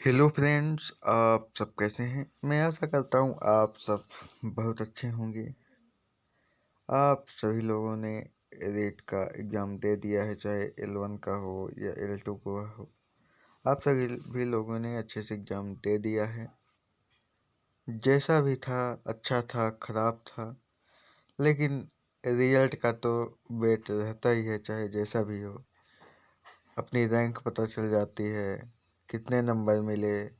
Hello friends, आप सब कैसे हैं? मैं आशा करता हूँ आप सब बहुत अच्छे होंगे। आप सभी लोगों ने रेट का एग्ज़ाम दे दिया है, चाहे L1 का हो या L2 का हो। आप सभी भी लोगों ने अच्छे से एग्ज़ाम दे दिया है। जैसा भी था, अच्छा था, ख़राब था, लेकिन रिजल्ट का तो वेट रहता ही है, चाहे जैसा भी हो। अपनी रैंक पता चल जाती है, कितने नंबर मिले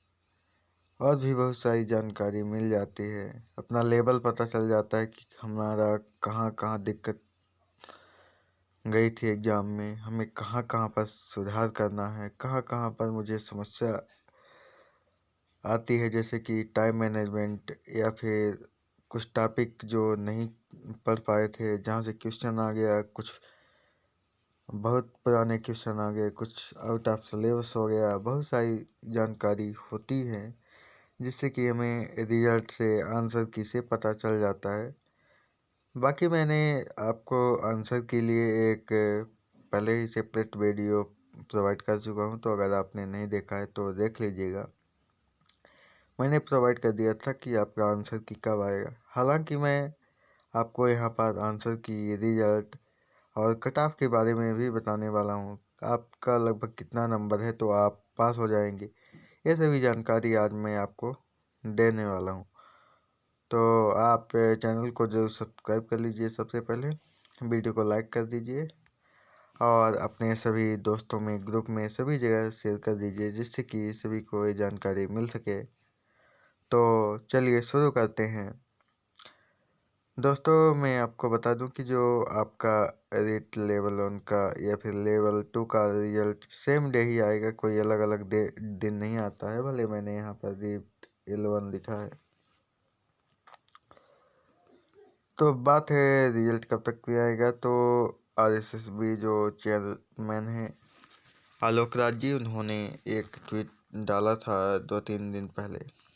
और भी बहुत सारी जानकारी मिल जाती है। अपना लेवल पता चल जाता है कि हमारा कहाँ कहाँ दिक्कत गई थी एग्ज़ाम में, हमें कहाँ कहाँ पर सुधार करना है, कहाँ कहाँ पर मुझे समस्या आती है, जैसे कि टाइम मैनेजमेंट या फिर कुछ टॉपिक जो नहीं पढ़ पाए थे, जहाँ से क्वेश्चन आ गया, कुछ बहुत पुराने क्वेश्चन आ गए, कुछ आउट ऑफ सिलेबस हो गया। बहुत सारी जानकारी होती है जिससे कि हमें रिजल्ट से आंसर की से पता चल जाता है। बाकी मैंने आपको आंसर के लिए एक पहले ही सेपरेट वीडियो प्रोवाइड कर चुका हूं, तो अगर आपने नहीं देखा है तो देख लीजिएगा। मैंने प्रोवाइड कर दिया था कि आपका आंसर की कब आएगा। हालांकि मैं आपको यहाँ पर आंसर की, रिजल्ट और कट ऑफ के बारे में भी बताने वाला हूँ। आपका लगभग कितना नंबर है तो आप पास हो जाएंगे, ये सभी जानकारी आज मैं आपको देने वाला हूँ। तो आप चैनल को जरूर सब्सक्राइब कर लीजिए। सबसे पहले वीडियो को लाइक कर दीजिए और अपने सभी दोस्तों में, ग्रुप में, सभी जगह शेयर कर दीजिए, जिससे कि सभी को ये जानकारी मिल सके। तो चलिए शुरू करते हैं। दोस्तों, मैं आपको बता दूं कि जो आपका रेट लेवल 1 का या फिर लेवल 2 का रिजल्ट सेम डे ही आएगा, कोई अलग अलग दिन नहीं आता है। भले मैंने यहाँ पर रेट L1 लिखा है। तो बात है रिजल्ट कब तक भी आएगा, तो RSSB जो चेयरमैन हैं आलोक राज जी, उन्होंने एक ट्वीट डाला था 2-3 दिन पहले।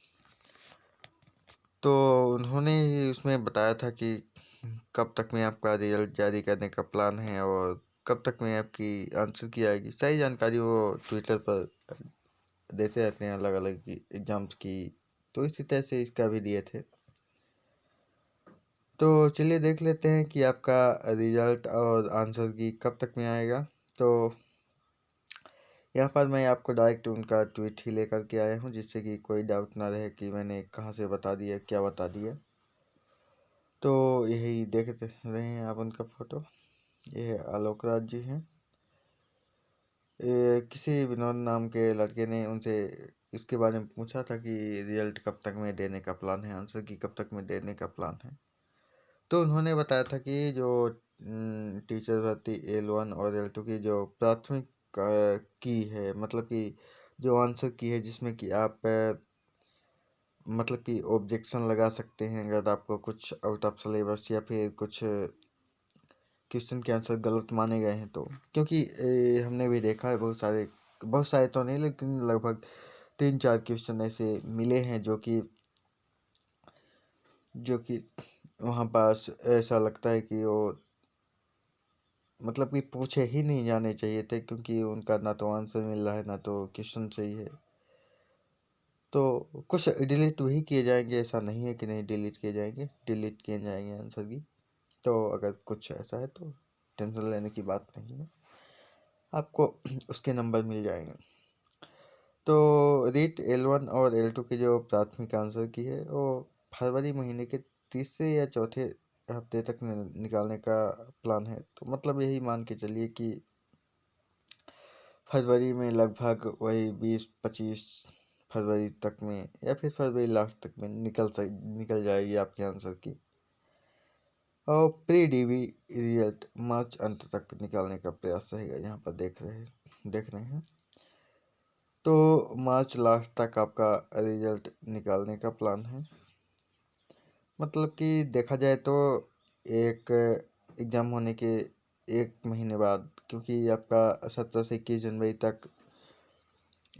तो उन्होंने ही उसमें बताया था कि कब तक में आपका रिजल्ट जारी करने का प्लान है और कब तक में आपकी आंसर की आएगी। सही जानकारी वो ट्विटर पर देते रहते हैं, अलग अलग एग्जाम्स की। तो इसी तरह से इसका भी दिए थे। तो चलिए देख लेते हैं कि आपका रिजल्ट और आंसर की कब तक में आएगा। तो यहाँ पर मैं आपको डायरेक्ट उनका ट्वीट ही लेकर के आया हूँ, जिससे कि कोई डाउट ना रहे कि मैंने कहाँ से बता दिया, क्या बता दिया। तो यही देख रहे हैं आप उनका फोटो। ये आलोक राज जी हैं। किसी विनोद नाम के लड़के ने उनसे इसके बारे में पूछा था कि रिजल्ट कब तक में देने का प्लान है, आंसर की कब तक में देने का प्लान है। तो उन्होंने बताया था कि जो टीचर भर्ती L1 और L2 की जो प्राथमिक की है, मतलब कि जो आंसर की है, जिसमें कि आप मतलब कि ऑब्जेक्शन लगा सकते हैं अगर आपको कुछ आउट ऑफ सिलेबस या फिर कुछ क्वेश्चन के आंसर गलत माने गए हैं। तो क्योंकि हमने भी देखा है बहुत सारे तो नहीं, लेकिन लगभग 3-4 क्वेश्चन ऐसे मिले हैं जो कि वहाँ पास ऐसा लगता है कि वो मतलब कि पूछे ही नहीं जाने चाहिए थे, क्योंकि उनका ना तो आंसर मिल रहा है ना तो क्वेश्चन सही है। तो कुछ डिलीट भी किए जाएंगे, ऐसा नहीं है कि नहीं डिलीट किए जाएंगे, डिलीट किए जाएंगे आंसर की। तो अगर कुछ ऐसा है तो टेंशन लेने की बात नहीं है, आपको उसके नंबर मिल जाएंगे। तो रीट L1 और L2 की जो प्राथमिक आंसर की है, वो फरवरी महीने के तीसरे या चौथे हफ्ते तक निकालने का प्लान है। तो मतलब यही मान के चलिए कि फरवरी में लगभग वही 20-25 फरवरी तक में या फिर फरवरी लास्ट तक में निकल जाएगी आपके आंसर की। और प्री डीवी रिजल्ट मार्च अंत तक निकालने का प्रयास रहेगा। यहाँ पर देख रहे हैं। तो मार्च लास्ट तक आपका रिजल्ट निकालने का प्लान है। मतलब कि देखा जाए तो एक एग्ज़ाम होने के 1 महीने बाद, क्योंकि आपका 17 से 21 जनवरी तक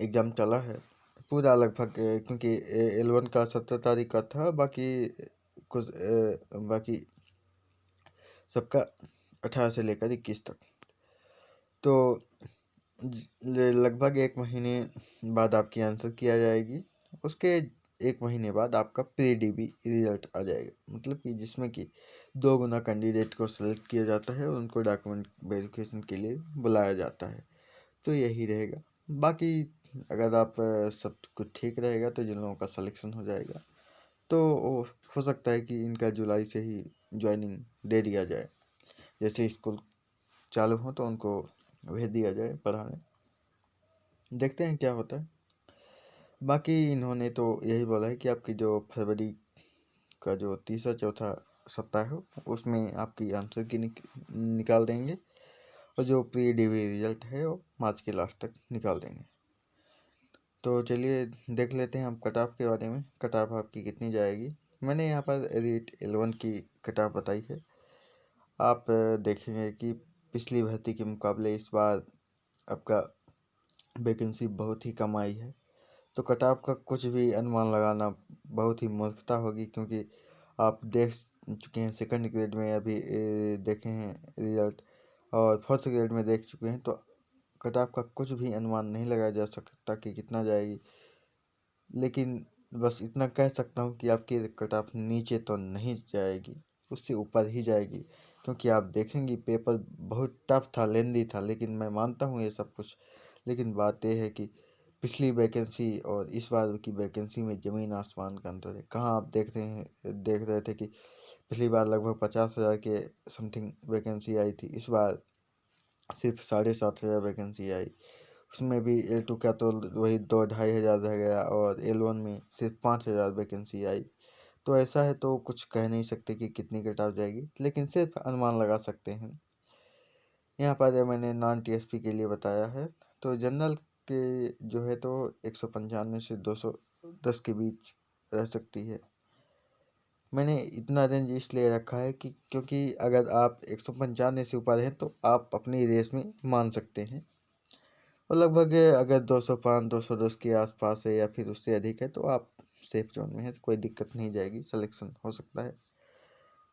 एग्ज़ाम चला है पूरा लगभग, क्योंकि L1 का 17 तारीख का था, बाकी सबका 18 से लेकर 21 तक। तो लगभग 1 महीने बाद आपकी आंसर की आ जाएगी। उसके 1 महीने बाद आपका प्री डीबी रिजल्ट आ जाएगा, मतलब कि जिसमें कि 2 गुना कैंडिडेट को सेलेक्ट किया जाता है और उनको डॉक्यूमेंट वेरिफिकेशन के लिए बुलाया जाता है। तो यही रहेगा। बाकी अगर आप सब कुछ ठीक रहेगा तो जिन लोगों का सिलेक्शन हो जाएगा तो हो सकता है कि इनका जुलाई से ही ज्वाइनिंग दे दिया जाए। जैसे स्कूल चालू हो तो उनको भेज दिया जाए पढ़ाने। देखते हैं क्या होता है। बाकी इन्होंने तो यही बोला है कि आपकी जो फरवरी का जो तीसरा चौथा सप्ताह है उसमें आपकी आंसर की निकाल देंगे, और जो प्री डीवी रिजल्ट है वो मार्च के लास्ट तक निकाल देंगे। तो चलिए देख लेते हैं हम कट ऑफ के बारे में। कट ऑफ आपकी कितनी जाएगी। मैंने यहाँ पर एलिट 11 की कट ऑफ बताई है। आप देखेंगे कि पिछली भर्ती के मुकाबले इस बार आपका वैकेंसी बहुत ही कम आई है। तो कट ऑफ का कुछ भी अनुमान लगाना बहुत ही मूर्खता होगी, क्योंकि आप देख चुके हैं सेकंड ग्रेड में अभी देखे हैं रिजल्ट, और फोर्थ ग्रेड में देख चुके हैं। तो कट ऑफ का कुछ भी अनुमान नहीं लगाया जा सकता कि कितना जाएगी, लेकिन बस इतना कह सकता हूँ कि आपकी कट ऑफ नीचे तो नहीं जाएगी, उससे ऊपर ही जाएगी। क्योंकि आप देखेंगे पेपर बहुत टफ था, लेंदी था, लेकिन मैं मानता हूँ ये सब कुछ। लेकिन बात यह है कि पिछली वैकेंसी और इस बार की वैकेंसी में ज़मीन आसमान का अंतर है। कहाँ आप देख रहे थे कि पिछली बार लगभग 50,000 के समथिंग वैकेंसी आई थी, इस बार सिर्फ 7,500 वैकेंसी आई। उसमें भी L2 का तो वही 2-2,500 रह गया, और L1 में सिर्फ 5,000 वैकेंसी आई। तो ऐसा है तो कुछ कह नहीं सकते कि कितनी कट ऑफ जाएगी, लेकिन सिर्फ अनुमान लगा सकते हैं। यहाँ पर मैंने नॉन टीएसपी के लिए बताया है। तो जनरल के जो है तो 195 से 210 के बीच रह सकती है। मैंने इतना रेंज इसलिए रखा है कि क्योंकि अगर आप 195 से ऊपर हैं तो आप अपनी रेस में मान सकते हैं, और लगभग अगर 205 210 के आसपास है या फिर उससे अधिक है तो आप सेफ जोन में है, तो कोई दिक्कत नहीं जाएगी, सिलेक्शन हो सकता है।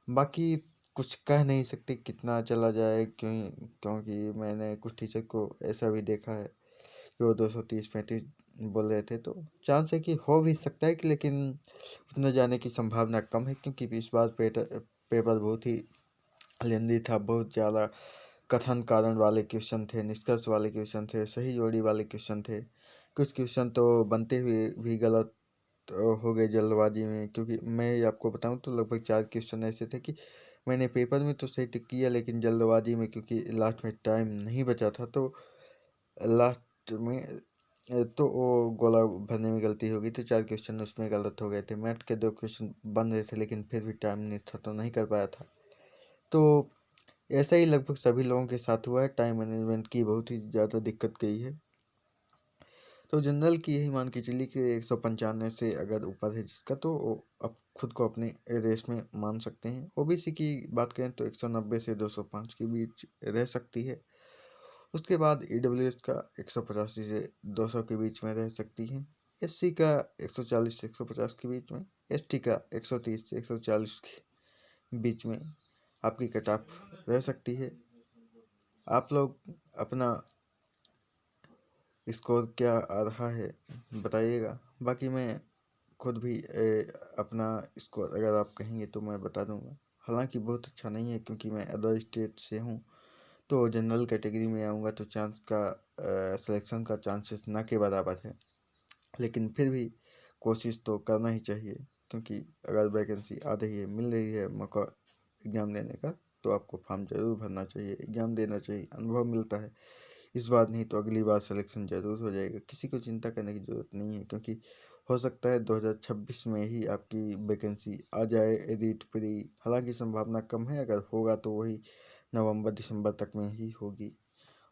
बाकी कुछ कह नहीं सकते कितना चला जाए, क्योंकि मैंने कुछ टीचर को ऐसा भी देखा है कि वो 230-35 बोल रहे थे। तो चांस है कि हो भी सकता है कि, लेकिन उतना जाने की संभावना कम है, क्योंकि इस बार पेपर बहुत ही लेंदी था। बहुत ज़्यादा कथन कारण वाले क्वेश्चन थे, निष्कर्ष वाले क्वेश्चन थे, सही जोड़ी वाले क्वेश्चन थे। कुछ क्वेश्चन तो बनते हुए भी गलत हो गए जल्दबाजी में। क्योंकि मैं आपको बताऊं तो लगभग 4 क्वेश्चन ऐसे थे कि मैंने पेपर में तो सही टिक किया, लेकिन जल्दबाजी में क्योंकि लास्ट में टाइम नहीं बचा था तो लास्ट में तो वो गोला भरने में गलती हो गई, तो 4 क्वेश्चन उसमें गलत हो गए थे। मैथ के 2 क्वेश्चन बन रहे थे, लेकिन फिर भी टाइम नहीं था तो नहीं कर पाया था। तो ऐसा ही लगभग सभी लोगों के साथ हुआ है। टाइम मैनेजमेंट की बहुत ही ज़्यादा दिक्कत गई है। तो जनरल की यही मान के चलिए कि 195 से अगर ऊपर है जिसका, तो वो आप खुद को अपने रेस में मान सकते हैं। ओबीसी की बात करें तो 190 से 205 के बीच रह सकती है। उसके बाद ईडब्ल्यूएस का 185 से 200 के बीच में रह सकती है। एससी का 140 से 150 के बीच में। एसटी का 130 से 140 के बीच में आपकी कट ऑफ रह सकती है। आप लोग अपना स्कोर क्या आ रहा है बताइएगा। बाकी मैं खुद भी अपना स्कोर अगर आप कहेंगे तो मैं बता दूंगा। हालांकि बहुत अच्छा नहीं है, क्योंकि मैं अदर स्टेट से हूँ। तो जनरल कैटेगरी में आऊँगा तो चांस का सिलेक्शन का चांसेस ना के बराबर है, लेकिन फिर भी कोशिश तो करना ही चाहिए। क्योंकि अगर वैकेंसी आ रही है, मिल रही है मौका एग्ज़ाम देने का, तो आपको फॉर्म ज़रूर भरना चाहिए, एग्ज़ाम देना चाहिए, अनुभव मिलता है। इस बार नहीं तो अगली बार सिलेक्शन ज़रूर हो जाएगा, किसी को चिंता करने की ज़रूरत नहीं है। क्योंकि हो सकता है 2026 में ही आपकी वैकेंसी आ जाए एडिट फ्री। हालांकि संभावना कम है, अगर होगा तो वही नवंबर दिसंबर तक में ही होगी।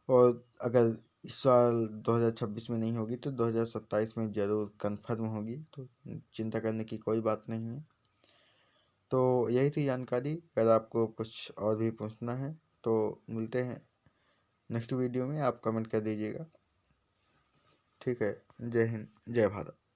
और अगर इस साल 2026 में नहीं होगी तो 2027 में ज़रूर कन्फर्म होगी, तो चिंता करने की कोई बात नहीं है। तो यही थी जानकारी। अगर आपको कुछ और भी पूछना है तो मिलते हैं नेक्स्ट वीडियो में, आप कमेंट कर दीजिएगा। ठीक है। जय हिंद, जय भारत।